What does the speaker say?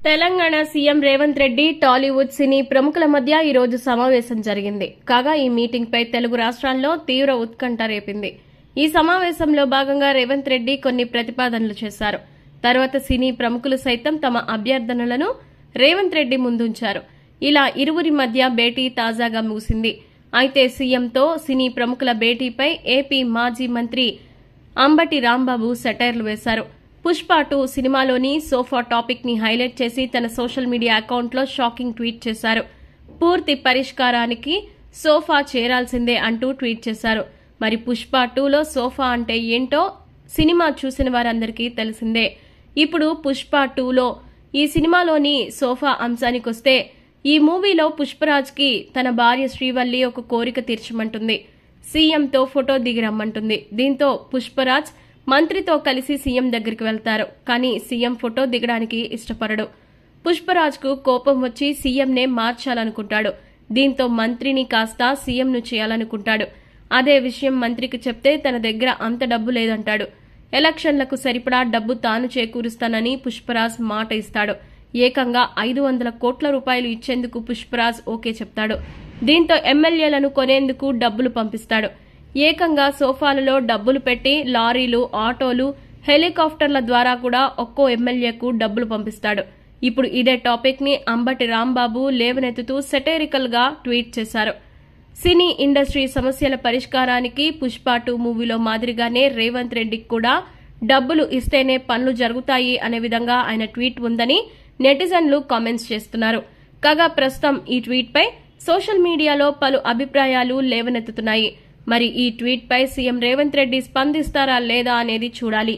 Telangana CM Revanth Reddy Tollywood సినీ ప్రముఖుల మధ్య ఈ రోజు సమావేశం జరిగింది. కాగా ఈ మీటింగ్ పై తెలుగు రాష్ట్రాల్లో తీవ్ర ఉత్కంఠ రేపింది. ఈ సమావేశంలో భాగంగా రేవంత్ రెడ్డి కొన్ని ప్రతిపాదనలు చేశారు. తర్వాత సినీ ప్రముఖులు సైతం తమ అభ్యర్థనలను రేవంత్ రెడ్డి ముందుంచారు. ఇలా ఇరువురి మధ్య భేటీ తాజాగా ముగిసింది. అయితే సీఎంతో సినీ ప్రముఖుల భేటీపై ఏపీ మాజీ మంత్రి అంబటి రాంబాబు సెటైర్లు వేశారు. పుష్ప 2 సినిమాలోని సోఫా టాపిక్ ని హైలైట్ చేసి తన సోషల్ మీడియా అకౌంట్లో షాకింగ్ ట్వీట్ చేశారు. పూర్తి పరిష్కారానికి సోఫా చేరాల్సిందే అంటూ ట్వీట్ చేశారు. మరి పుష్ప 2లో సోఫా అంటే ఏంటో సినిమా చూసిన వారందరికీ తెలిసిందే. ఇప్పుడు పుష్ప 2లో ఈ సినిమాలోని సోఫా అంశానికొస్తే ఈ మూవీలో పుష్పరాజ్ కి తన భార్య శ్రీవల్లి ఒక కోరిక తీర్చమంటుంది. సీఎంతో ఫోటో దిగి రమ్మంటుంది. దీంతో పుష్పరాజ్ మంత్రితో కలిసి సీఎం దగ్గరికి వెళ్తారు. కానీ సీఎం ఫోటో దిగడానికి ఇష్టపడడు. పుష్పరాజ్ కు కోపం వచ్చి సీఎంనే మార్చాలనుకుంటాడు. దీంతో మంత్రిని కాస్త సీఎంను చేయాలనుకుంటాడు. అదే విషయం మంత్రికి చెప్తే తన దగ్గర అంత డబ్బు లేదంటాడు. ఎలక్షన్లకు సరిపడా డబ్బు తాను చేకూరుస్తానని పుష్పరాజ్ మాట ఇస్తాడు. ఏకంగా 500 కోట్ల రూపాయలు ఇచ్చేందుకు పుష్పరాజ్ ఓకే చెప్తాడు. దీంతో ఎమ్మెల్యేలను కొనేందుకు డబ్బులు పంపిస్తాడు. ఏకంగా సోఫాలలో డబ్బులు పెట్టి లారీలు, ఆటోలు, హెలికాప్టర్ల ద్వారా కూడా ఒక్కో ఎమ్మెల్యేకు డబ్బులు పంపిస్తాడు. ఇప్పుడు ఇదే టాపిక్ ని అంబటి రాంబాబు లేవనెత్తుతూ సెటైరికల్ గా ట్వీట్ చేశారు. సినీ ఇండస్ట్రీ సమస్యల పరిష్కారానికి పుష్ప 2 మూవీలో మాదిరిగానే రేవంత్ రెడ్డికి కూడా డబ్బులు ఇస్తేనే పనులు జరుగుతాయి అనే విధంగా ఆయన ట్వీట్ ఉందని నెటిజన్లు కామెంట్స్ చేస్తున్నారు. కాగా ప్రస్తుతం ఈ ట్వీట్ పై సోషల్ మీడియాలో పలు అభిప్రాయాలు లేవనెత్తుతున్నాయి. మరి ఈ ట్వీట్ పై సీఎం రేవంత్ రెడ్డి స్పందిస్తారా లేదా అనేది చూడాలి.